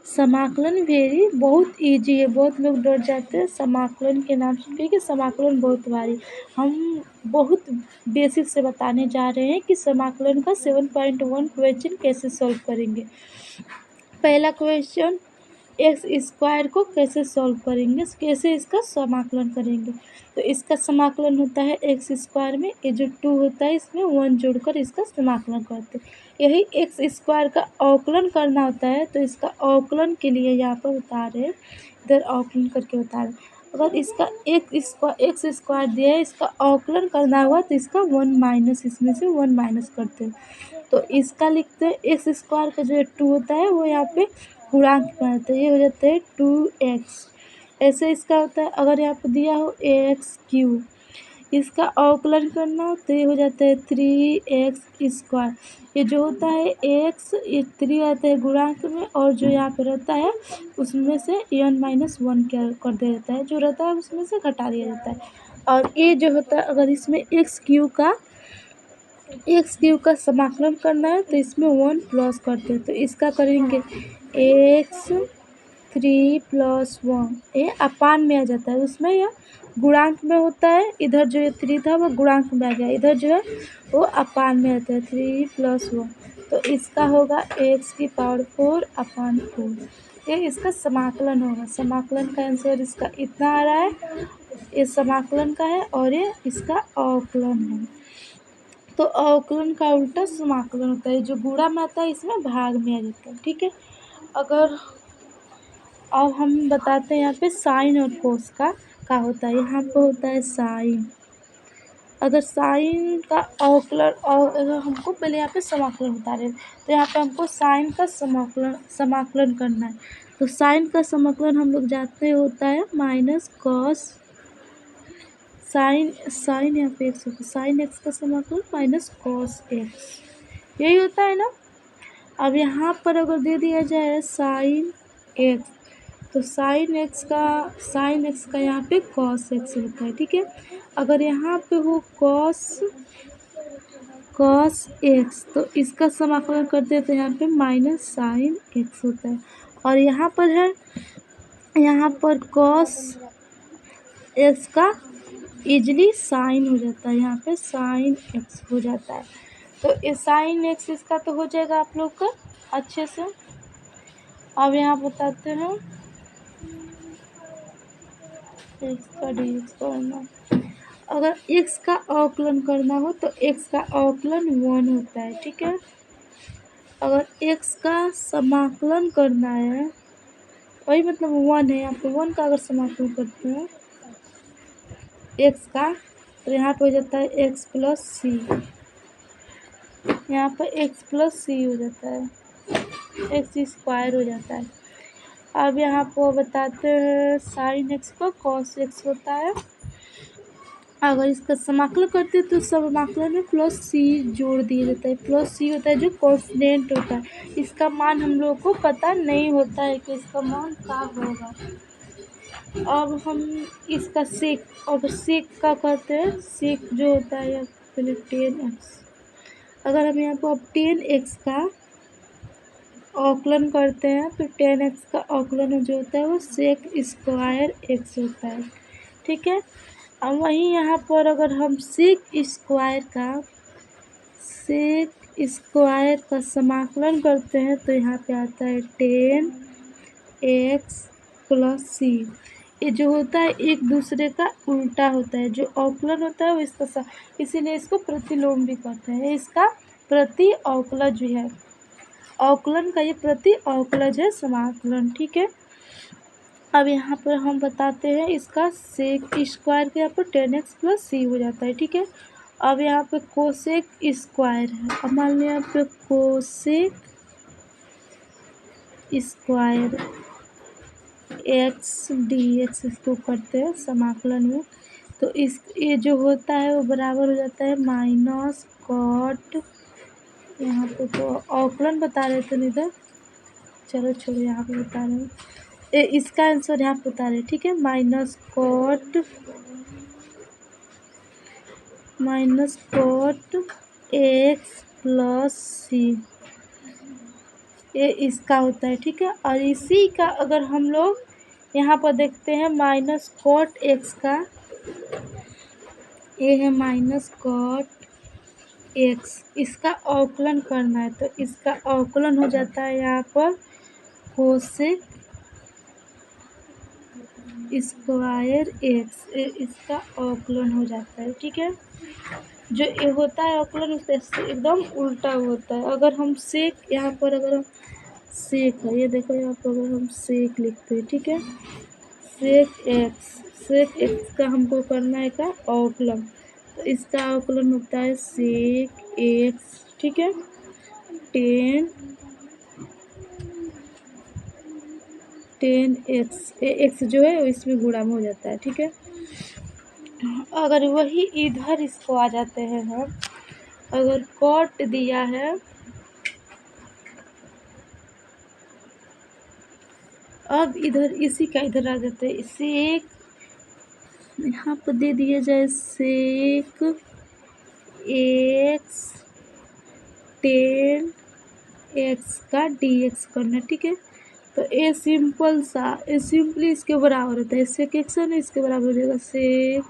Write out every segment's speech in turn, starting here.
समाकलन वेरी बहुत इजी है। बहुत लोग डर जाते हैं समाकलन के नाम सुन के कि समाकलन बहुत भारी। हम बहुत बेसिक से बताने जा रहे हैं कि समाकलन का 7.1 क्वेश्चन कैसे सॉल्व करेंगे। पहला क्वेश्चन, एक्स स्क्वायर को कैसे सॉल्व करेंगे, कैसे इसका समाकलन करेंगे। तो इसका समाकलन होता है एक्स स्क्वायर में ये जो 2 होता है इसमें 1 जोड़कर इसका समाकलन करते हैं। यही एक्स स्क्वायर का अवकलन करना होता है। तो इसका अवकलन के लिए यहाँ पर बता रहे हैं, इधर अवकलन करके बता रहे हैं। अगर इसका एक्स स्क्वायर दिया है, इसका अवकलन करना हुआ तो इसका 1 माइनस, इसमें से 1 माइनस करते हैं। तो इसका लिखते हैं एक्स स्क्वायर का जो 2 होता है वो यहाँ पे गुणांक में आता है, ये हो जाता है 2x। ऐसे इसका होता है अगर यहाँ पे दिया हो ax³, इसका अवकलन करना हो तो ये हो जाता है 3x²। ये जो होता है x, ये 3 आता है गुणांक में, और जो यहाँ पे रहता है उसमें से n-1 क्या कर दिया जाता है, जो रहता है उसमें से घटा दिया जाता है। और ये जो होता है अगर इसमें x³ का समाकलन करना है तो इसमें 1 प्लस करते हैं। तो इसका करेंगे x³ + 1, ये अपान में आ जाता है, उसमें यह गुणांक में होता है। इधर जो ये 3 था वो गुणांक में आ गया, इधर जो है वो अपान में आता है 3 + 1। तो इसका होगा x⁴/4। ये इसका समाकलन होगा। समाकलन का आंसर इसका इतना आ रहा है, ये समाकलन का है और ये इसका अवकलन है। तो अवकलन का उल्टा समाकलन होता है, जो गुणा में आता है इसमें भाग में आ जाता है। ठीक है, अगर अब हम बताते हैं यहाँ पे साइन और कोस का होता है। यहाँ पे होता है साइन। अगर साइन का अवकलन, और अगर हमको पहले यहाँ पे समाकलन बता रहे हैं तो यहाँ पे हमको साइन का समाकलन करना है। तो साइन का समाकलन हम लोग जानते होता है माइनस कॉस साइन यहाँ पे एक्स होता है, साइन एक्स का समाकलन माइनस कॉस एक्स, यही होता है ना। अब यहाँ पर अगर दे दिया जाए साइन एक्स, तो साइन एक्स का यहाँ पे कॉस एक्स होता है। ठीक है, अगर यहाँ पे हो कॉस एक्स तो इसका समाकलन करते हैं तो यहाँ पे माइनस साइन एक्स होता है। और यहाँ पर है, यहाँ पर कॉस एक्स का इजली साइन हो जाता है, यहाँ पे साइन एक्स हो जाता है। तो ये साइन एक्स इसका तो हो जाएगा आप लोग का अच्छे से। अब यहाँ बताते हैं एक्स का dx करना। अगर x का अवकलन करना हो तो x का अवकलन 1 होता है। ठीक है, अगर x का समाकलन करना है, वही मतलब 1 है, यहाँ पे 1 का अगर समाकलन करते हैं x का तो यहाँ पे हो जाता है x + c, यहाँ पर x + c हो जाता है, x² हो जाता है। अब यहाँ पर बताते हैं साइन एक्स का कॉस एक्स होता है। अगर इसका समाकलन करते हैं तो समाकलन में +c जोड़ दिया जाता है। +c होता है जो कॉन्स्टेंट होता है, इसका मान हम लोगों को पता नहीं होता है कि इसका मान क्या होगा। अब हम इसका सेक, अब सेक का कहते हैं, सेक जो होता है पहले 10x। अगर हम यहाँ पर अब 10x का अवकलन करते हैं तो 10x का अवकलन जो होता है वो sec² x होता है। ठीक है, अब वहीं यहाँ पर अगर हम sec² का समाकलन करते हैं तो यहाँ पे आता है 10x + c। ये जो होता है एक दूसरे का उल्टा होता है, जो अवकलन होता है वो इसका इसीलिए इसको प्रतिलोम भी कहते हैं। इसका प्रति अवकलज भी है, अवकलन का ये प्रति अवकलज है समाकलन। ठीक है, अब यहाँ पर हम बताते हैं इसका sec² के यहाँ पर 10x + c हो जाता है। ठीक है, अब यहाँ पे कोसेक स्क्वायर है। अब मान लिया यहाँ पे कोसेक स्क्वायर x dx इसको करते हैं समाकलन में, तो इस ये जो होता है वो बराबर हो जाता है माइनस कॉट, यहाँ पे तो अवकलन बता रहे थे इधर, चलो छोड़ो यहाँ पे बता रहे हैं, इसका आंसर यहाँ पे बता रहे हैं। ठीक है, माइनस कॉट x + c। ये इसका होता है, ठीक है। और इसी का अगर हम लोग यहाँ पर देखते हैं माइनस कॉट एक्स का, ये है माइनस कॉट एक्स, इसका अवकलन करना है तो इसका अवकलन हो जाता है यहाँ पर कोसेक स्क्वायर एक्स, इसका अवकलन हो जाता है, ठीक है। जो ये होता है अवकलन उससे एकदम उल्टा होता है। अगर हम सेक यहाँ पर अगर हम सेक है, ये देखो यहाँ पर अगर हम सेक लिखते हैं, ठीक है, सेक एक्स, सेक एक्स का हमको करना है का अवकलन, तो इसका अवकलन होता है सेक एक्स, ठीक है, टेन टेन एक्स, एक्स जो है इसमें गुणा में हो जाता है, ठीक है। अगर वही इधर इसको आ जाते हैं हम, अगर कॉट दिया है, अब इधर इसी का इधर आ जाते हैं, सेक यहाँ पर दे दिया जाए सेक एक्स टेन एक्स का डी एक्स करना, ठीक है। तो ए सिंपल सा, ए सिंपली इसके बराबर होता है, सेक एक्स है ना, इसके बराबर हो जाएगा सेक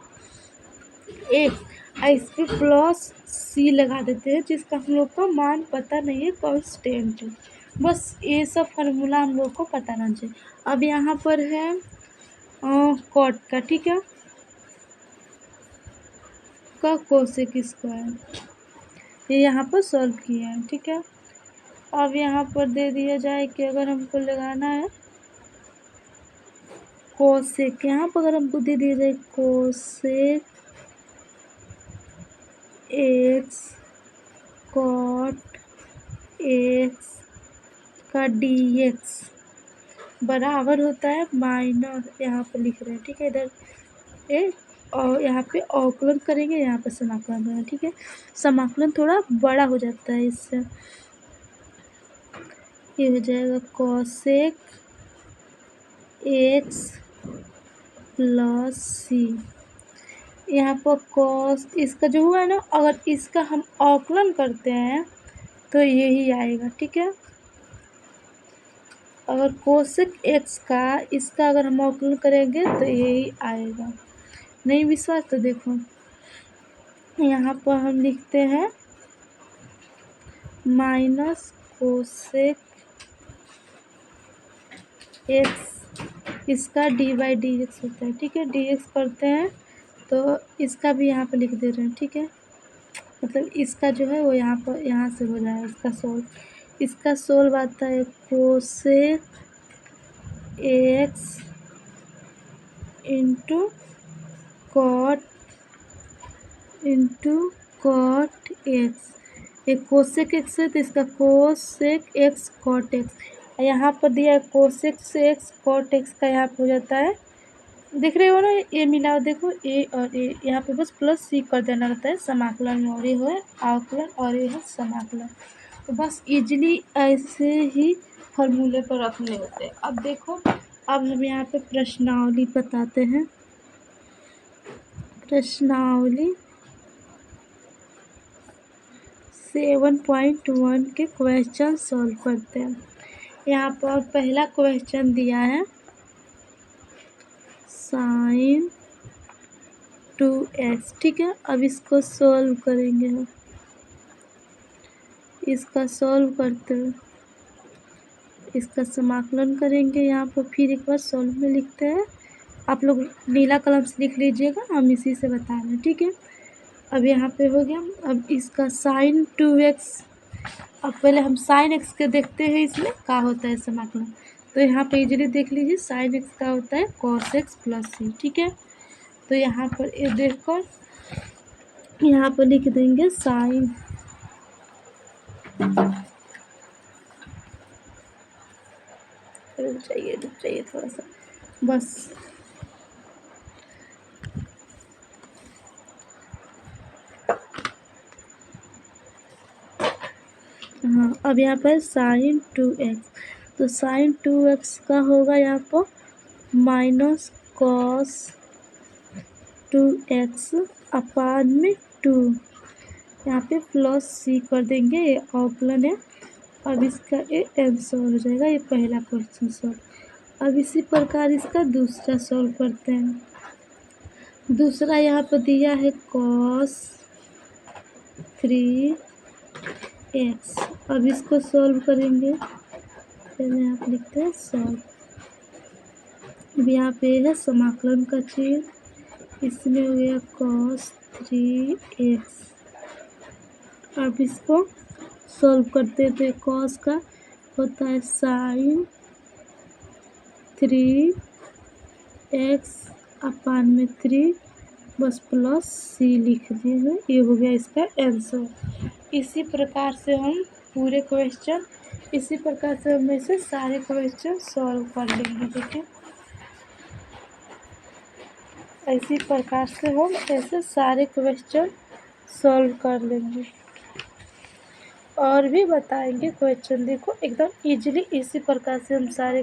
एक्स, इस पर प्लस सी लगा देते हैं जिसका हम लोग का मान पता नहीं है, कांस्टेंट है। बस ये सब फार्मूला हम लोग को पता रहना चाहिए। अब यहाँ पर है कॉट का, ठीक है, का कोसेक स्क्वायर, ये यहाँ पर सॉल्व किया है, ठीक है। अब यहाँ पर दे दिया जाए कि अगर हमको लगाना है कोसेक, यहाँ पर अगर हमको दे दिया जाए कोसेक एक्स कॉट एक्स का डी एक्स बराबर होता है माइनस, यहाँ पर लिख रहे हैं, ठीक है, इधर ए और यहाँ पे अवकलन करेंगे, यहाँ पे समाकलन करेंगे, ठीक है। समाकलन थोड़ा बड़ा हो जाता है इससे, ये हो जाएगा कोसेक एक्स प्लस सी, यहाँ पर कॉस इसका जो हुआ है ना, अगर इसका हम अवकलन करते हैं तो यही आएगा, ठीक है। अगर कोसेक एक्स का इसका अगर हम अवकलन करेंगे तो यही आएगा। नहीं विश्वास तो देखो, यहाँ पर हम लिखते हैं माइनस कोसेक एक्स, इसका डी बाई डी एक्स होता है, ठीक है, डी एक्स करते हैं तो इसका भी यहाँ पर लिख दे रहे हैं, ठीक है। मतलब इसका जो है वो यहाँ पर यहाँ से हो जाएगा इसका सोल्व, इसका सोल्व आता है cosec x into cot x, एक कोसेक एक्स है तो इसका कोसेक एक्स कॉट एक्स, यहाँ पर दिया है कोसेक से एक्स कॉट एक्स का यहाँ पर हो जाता है, देख रहे हो ना, ये मिलाओ देखो, ए और ए, यहाँ पे बस प्लस सी कर देना रहता है समाकलन में, और ये है अवकलन और ये है समाकलन। तो बस इजीली ऐसे ही फॉर्मूले पर रखने होते हैं। अब देखो, अब हम यहाँ पे प्रश्नावली बताते हैं, प्रश्नावली 7.1 के क्वेश्चन सॉल्व करते हैं। यहाँ पर पहला क्वेश्चन दिया है साइन 2x, ठीक है। अब इसको सॉल्व करेंगे हम, इसका सॉल्व करते हैं, इसका समाकलन करेंगे, यहाँ पर फिर एक बार सॉल्व में लिखते हैं, आप लोग नीला कलम से लिख लीजिएगा, हम इसी से बता रहे हैं, ठीक है। अब यहाँ पे हो गया, अब इसका साइन 2x, अब पहले हम साइन x के देखते हैं इसमें क्या होता है समाकलन, तो यहाँ पे इजीली देख लीजिए, साइन x का होता है cos x प्लस सी, ठीक है। तो यहाँ पर ये देखकर यहाँ पर लिख देंगे साइन, रुक जाइए थोड़ा सा, बस हाँ। अब यहाँ पर साइन 2x, तो साइन 2x का होगा यहाँ पर माइनस कॉस 2x अपान में 2, यहाँ पे प्लस सी कर देंगे, ये अवकलन है, अब इसका ये आंसर हो जाएगा, ये पहला क्वेश्चन सॉल्व। अब इसी प्रकार इसका दूसरा सॉल्व करते हैं। दूसरा यहाँ पर दिया है cos 3x। अब इसको सॉल्व करेंगे, पहले यहाँ पे लिखते हैं सॉल्व। अब यहाँ पे है समाकलन का चिन्ह, इसमें हो गया cos 3x। अब इसको सॉल्व करते थे, cos का होता है sin 3x अपान में 3 बस प्लस c लिख दिए हैं। ये हो गया इसका आंसर। इसी प्रकार से हम पूरे क्वेश्चन, इसी प्रकार से हम ऐसे सारे क्वेश्चन सॉल्व कर लेंगे। देखिए इसी प्रकार से हम ऐसे सारे क्वेश्चन सॉल्व कर लेंगे और भी बताएंगे क्वेश्चन। देखो एकदम इजीली इसी प्रकार से हम सारे